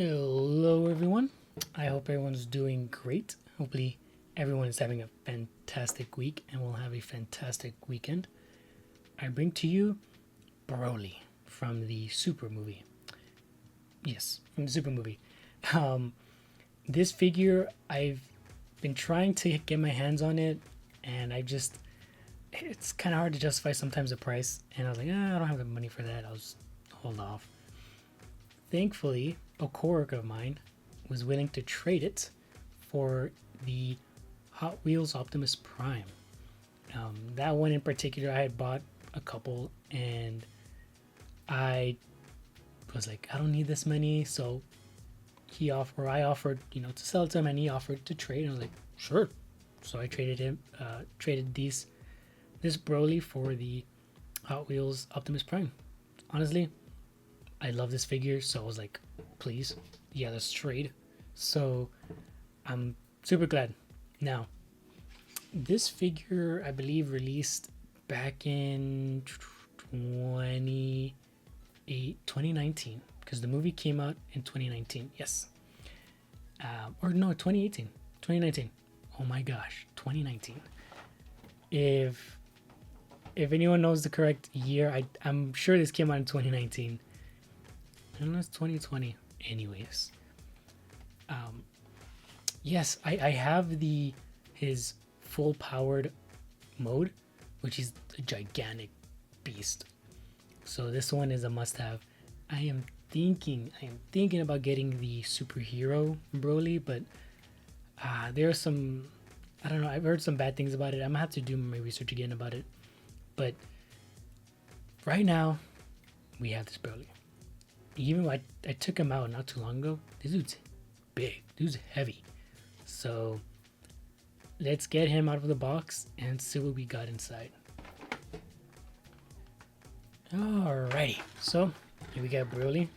Hello, everyone. I hope everyone's doing great. Hopefully, everyone is having a fantastic week and will have a fantastic weekend. I bring to you Broly from the Super movie. Yes, from the Super movie. Um, this figure, I've been trying to get my hands on it, and it's kind of hard to justify sometimes the price. And I was like, I don't have the money for that. I'll just hold off. Thankfully, a coworker of mine was willing to trade it for the Hot Wheels Optimus Prime. That one in particular, I had bought a couple, and I was like, I don't need this many, so I offered, to sell it to him, and he offered to trade, and I was like, sure. So I traded this Broly for the Hot Wheels Optimus Prime. Honestly, I love this figure, so I was like, please, yeah, let's trade. So I'm super glad. Now, this figure, I believe, released back in 2019, because the movie came out in 2019. Yes. Or no, 2018. 2019. Oh my gosh, 2019. If anyone knows the correct year, I'm sure this came out in 2019. I don't know, it's 2020. Anyways. Yes, I have his full powered mode, which is a gigantic beast. So this one is a must have. I am thinking about getting the superhero Broly, but there are some, I don't know, I've heard some bad things about it. I'm gonna have to do my research again about it. But right now, we have this Broly. Even when I took him out not too long ago, this dude's big, dude's heavy. So let's get him out of the box and see what we got inside. Alrighty, so here we got Broly.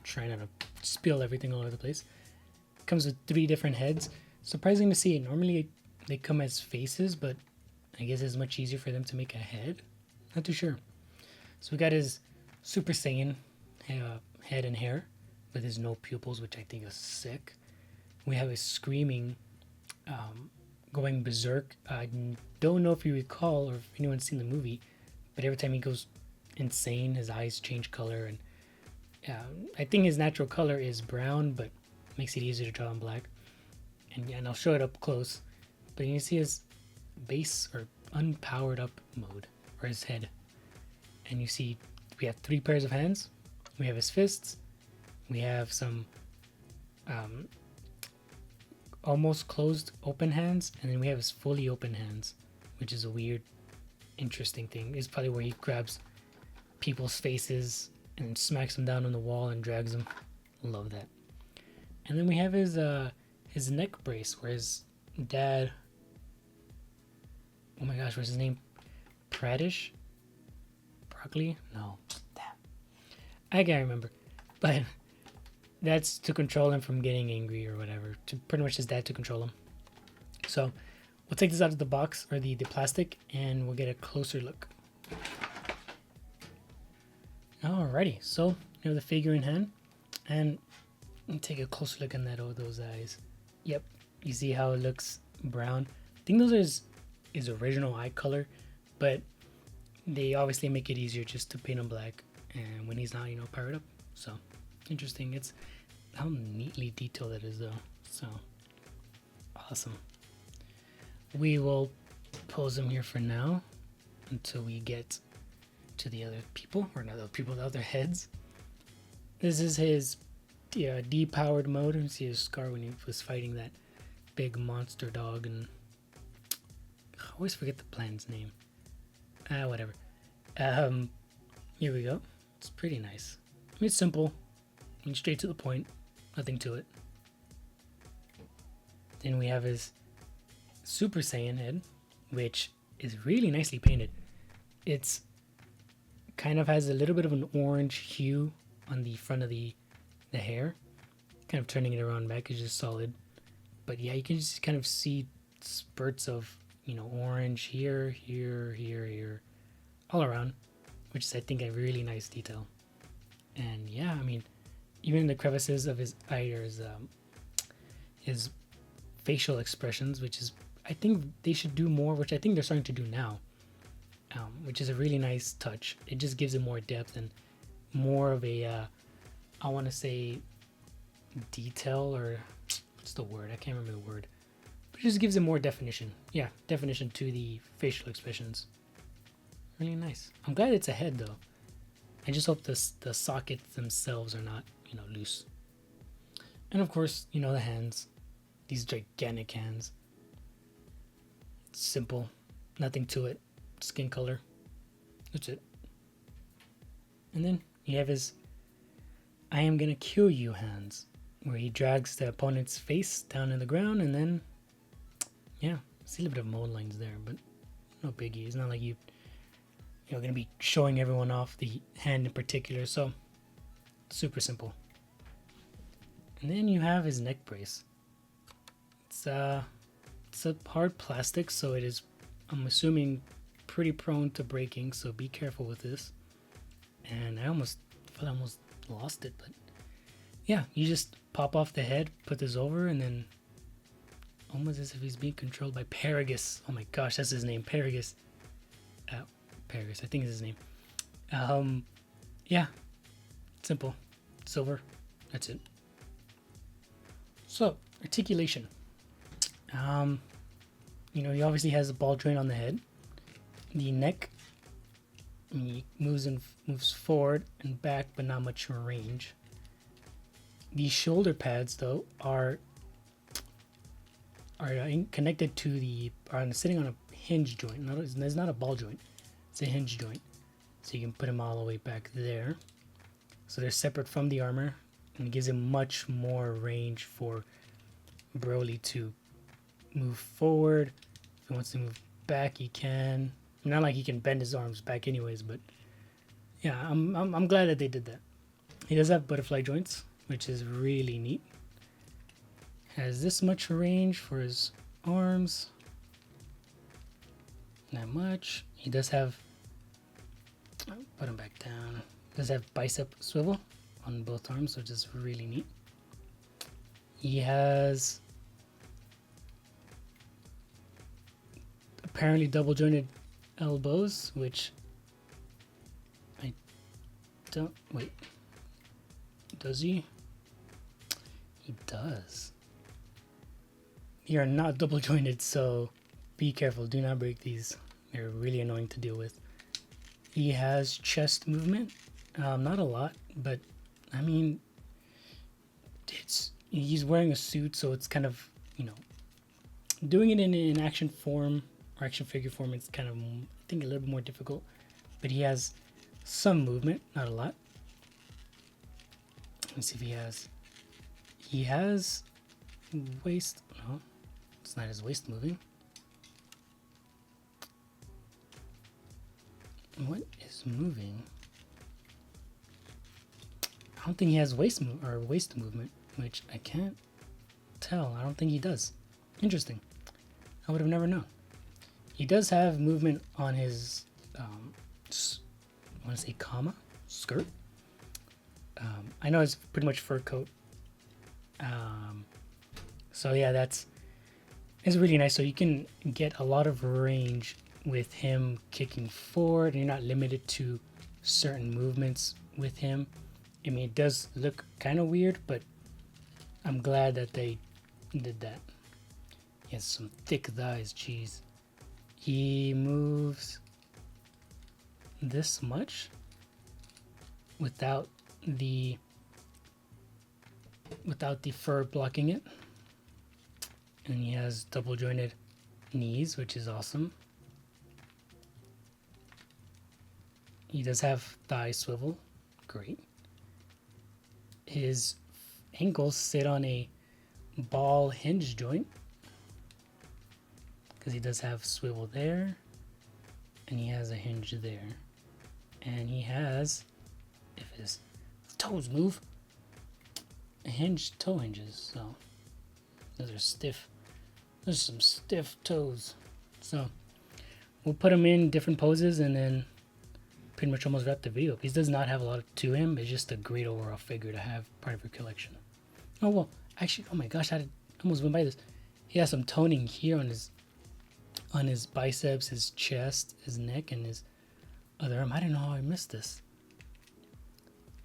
Trying not to spill everything all over the place. Comes with 3 different heads. Surprising to see. Normally they come as faces, but I guess it's much easier for them to make a head. Not too sure. So we got his Super Saiyan head and hair with his no pupils, which I think is sick. We have his screaming, going berserk. I don't know if you recall or if anyone's seen the movie, but every time he goes insane, his eyes change color, and I think his natural color is brown, but makes it easier to draw in black. And I'll show it up close, but you can see his base or unpowered up mode, or his head, and you see we have 3 pairs of hands. We have his fists. We have some almost closed open hands, and then we have his fully open hands, which is a weird, interesting thing. It's probably where he grabs people's faces and smacks them down on the wall and drags them. Love that. And then we have his neck brace, where his dad, oh my gosh, what's his name? Pradish? Broccoli? No. Damn. I can't remember. But that's to control him from getting angry or whatever. To pretty much his dad to control him. So we'll take this out of the box, or the plastic, and we'll get a closer look. Alrighty, so we have the figure in hand, and take a closer look at those eyes. Yep, you see how it looks brown. I think those are his original eye color, but they obviously make it easier just to paint him black, and when he's not, powered up. So interesting. It's how neatly detailed it is, though. So awesome. We will pose him here for now until we get to the other people, or not the people, the other heads. This is his depowered mode. You see his scar when he was fighting that big monster dog, and I always forget the plan's name. Whatever. Here we go. It's pretty nice. I mean, it's simple and straight to the point. Nothing to it. Then we have his Super Saiyan head, which is really nicely painted. It's kind of has a little bit of an orange hue on the front of the hair. Kind of turning it around back is just solid. But yeah, you can just kind of see spurts of, orange here, all around, which is, I think, a really nice detail. And yeah, I mean, even in the crevices of his ears, his facial expressions, which is, I think they should do more, which I think they're starting to do now, which is a really nice touch. It just gives it more depth and more of a, I want to say detail, or what's the word? I can't remember the word. But it just gives it more definition. Yeah, definition to the facial expressions. Really nice. I'm glad it's a head though. I just hope the sockets themselves are not, loose. And of course, the hands. These gigantic hands. It's simple. Nothing to it. Skin color. That's it. And then you have his I am gonna kill you hands, where he drags the opponent's face down in the ground, and then, yeah, see a little bit of mold lines there, but no biggie. It's not like you're gonna be showing everyone off the hand in particular, so super simple. And then you have his neck brace. It's a hard plastic, so it is, I'm assuming, pretty prone to breaking, so be careful with this. And I almost lost it, but yeah, you just pop off the head, put this over, and then almost as if he's being controlled by Paragus. Oh my gosh, that's his name, Paragus. Paragus, I think is his name. Yeah, simple, silver, that's it. So, articulation. He obviously has a ball joint on the head. The neck, he moves forward and back, but not much range. The shoulder pads, though, are connected to are sitting on a hinge joint. It's not a ball joint. It's a hinge joint. So you can put them all the way back there. So they're separate from the armor, and it gives him much more range for Broly to move forward. If he wants to move back, he can. Not like he can bend his arms back anyways, but yeah, I'm glad that they did that. He does have butterfly joints, which is really neat. Has this much range for his arms. Not much. He does have, put him back down. Does have bicep swivel on both arms, which is really neat. He has apparently double jointed elbows, which I don't, wait, does he? He does. They are not double jointed, so be careful, do not break these. They're really annoying to deal with. He has chest movement, not a lot, but I mean, he's wearing a suit, so it's kind of, doing it in action form or action figure form, it's kind of, I think, a little bit more difficult. But he has some movement, not a lot. Let's see if he has. He has waist. No, it's not his waist moving. What is moving? I don't think he has waist movement, which I can't tell. I don't think he does. Interesting. I would have never known. He does have movement on his, I want to say skirt. I know it's pretty much fur coat. So yeah, it's really nice. So you can get a lot of range with him kicking forward, and you're not limited to certain movements with him. I mean, it does look kind of weird, but I'm glad that they did that. He has some thick thighs, jeez. He moves this much without the fur blocking it. And he has double jointed knees, which is awesome. He does have thigh swivel, great. His ankles sit on a ball hinge joint, because he does have swivel there, and he has a hinge there, and he has, if his toes move, toe hinges. So those are stiff. Those are some stiff toes. So we'll put him in different poses, and then pretty much almost wrap the video up. He does not have a lot to him. It's just a great overall figure to have part of your collection. Oh well, actually, oh my gosh, I almost went by this. He has some toning here on his biceps, his chest, his neck, and his other arm. I don't know how I missed this.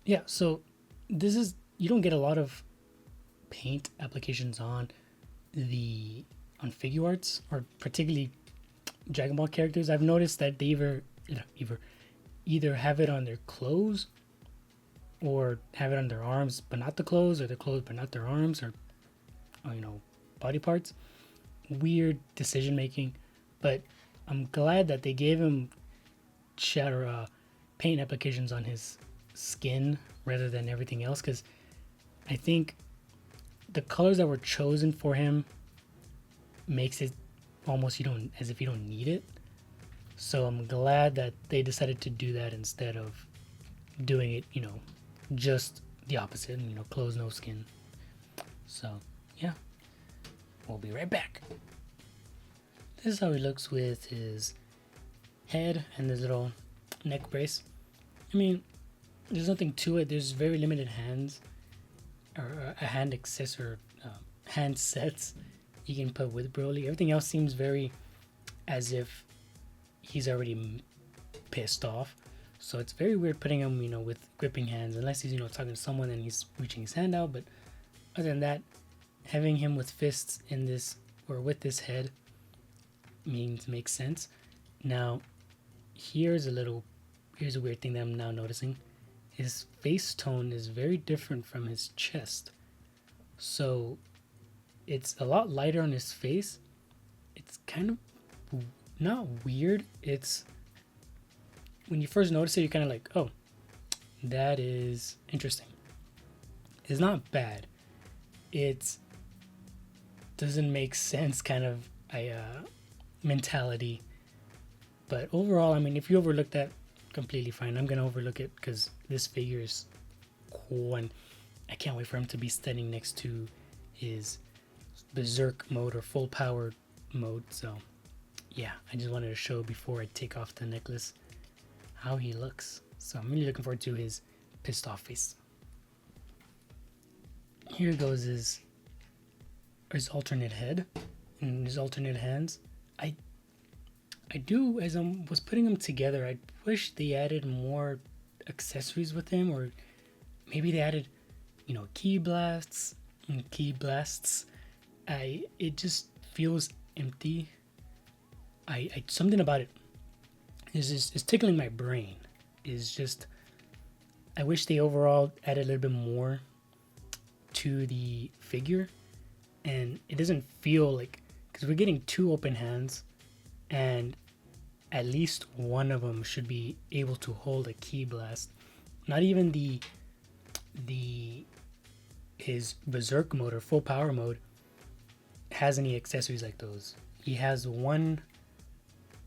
Yeah, so this is, you don't get a lot of paint applications on Figuarts, or particularly Dragon Ball characters. I've noticed that they either have it on their clothes or have it on their arms but not the clothes, or their clothes but not their arms, or body parts. Weird decision making, but I'm glad that they gave him paint applications on his skin rather than everything else, because I think the colors that were chosen for him makes it almost as if you don't need it. So I'm glad that they decided to do that instead of doing it, just the opposite, clothes, no skin. So yeah, we'll be right back. This is how he looks with his head and his little neck brace. I mean, there's nothing to it. There's very limited hands, or a hand accessory, hand sets you can put with Broly. Everything else seems very as if he's already pissed off. So it's very weird putting him, with gripping hands, unless he's, talking to someone and he's reaching his hand out. But other than that, having him with fists in this, or with this head, makes sense. Now, here's a weird thing that I'm now noticing. His face tone is very different from his chest. So it's a lot lighter on his face. It's kind of not weird. It's, when you first notice it, you're kind of like, oh, that is interesting. It's not bad. It doesn't make sense kind of mentality. But overall, I mean, if you overlook that, completely fine. I'm gonna overlook it because this figure is cool, and I can't wait for him to be standing next to his berserk mode or full power mode. So yeah, I just wanted to show before I take off the necklace how he looks. So I'm really looking forward to his pissed off face. Here goes his alternate head and his alternate hands. I do, as I was putting them together, I wish they added more accessories with him, or maybe they added, ki blasts and ki blasts. It just feels empty. I something about it is tickling my brain. Is just, I wish they overall added a little bit more to the figure, and it doesn't feel like, because we're getting 2 open hands, and at least one of them should be able to hold a ki blast. Not even his berserk mode or full power mode has any accessories like those. He has one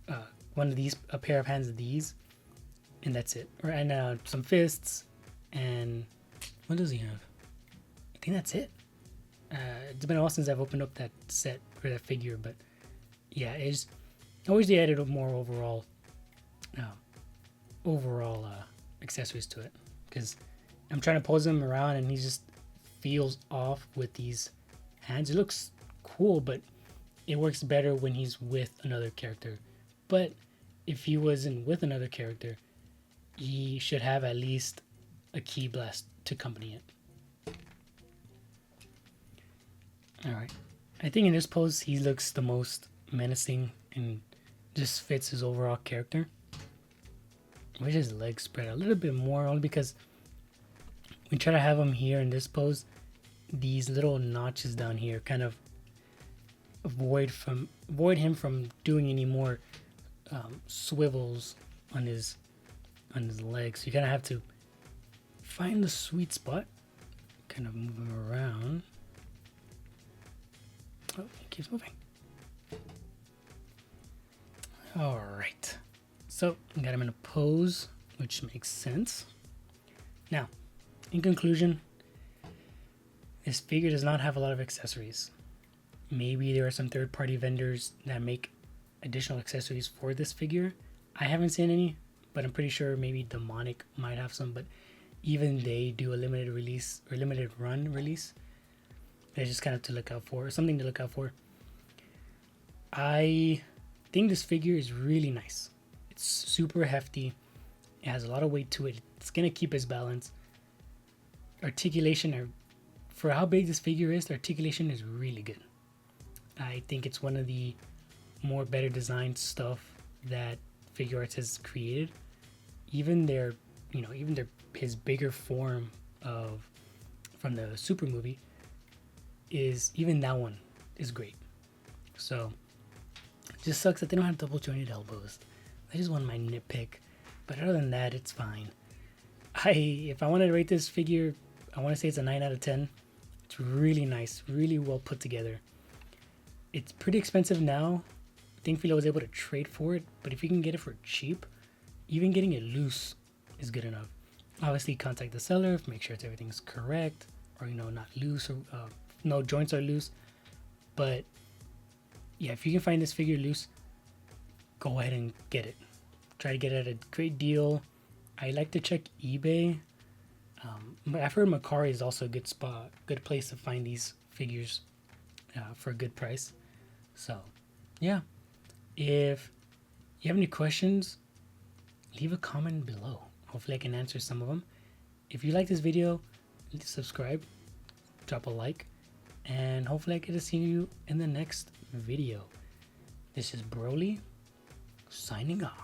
of these, a pair of hands of these, and that's it. And some fists, and what does he have? I think that's it. It's been a while since I've opened up that set for that figure, but yeah, I wish they added more overall accessories to it, because I'm trying to pose him around and he just feels off with these hands. It looks cool, but it works better when he's with another character. But if he wasn't with another character, he should have at least a ki blast to accompany it. Alright, I think in this pose he looks the most menacing and just fits his overall character. I wish his legs spread a little bit more, only because we try to have him here in this pose. These little notches down here kind of avoid him from doing any more swivels on his legs. So you kind of have to find the sweet spot, kind of move him around. Oh, he keeps moving. Alright, so I got him in a pose, which makes sense. Now, in conclusion, this figure does not have a lot of accessories. Maybe there are some third-party vendors that make additional accessories for this figure. I haven't seen any, but I'm pretty sure maybe Demonic might have some, but even they do a limited release or limited run release. It's just kind of to look out for, something to look out for. I think this figure is really nice. It's super hefty. It has a lot of weight to it. It's gonna keep its balance. Articulation, for how big this figure is, the articulation is really good. I think it's one of the more better designed stuff that Figuarts has created. Even his bigger form from the Super movie even that one is great. So it just sucks that they don't have double jointed elbows. That is one of my nitpick, but other than that, it's fine. If I wanted to rate this figure, I want to say it's a 9 out of 10. It's really nice, really well put together. It's pretty expensive now. Thankfully, I was able to trade for it, but if you can get it for cheap, even getting it loose is good enough. Obviously, contact the seller, make sure everything's correct, or not loose, or no joints are loose. But yeah, if you can find this figure loose, go ahead and get it. Try to get it at a great deal. I like to check eBay. I've heard Mercari is also a good place to find these figures for a good price. So yeah, if you have any questions, leave a comment below. Hopefully I can answer some of them. If you like this video, subscribe, drop a like, and hopefully I get to see you in the next video. This is Broly, signing off.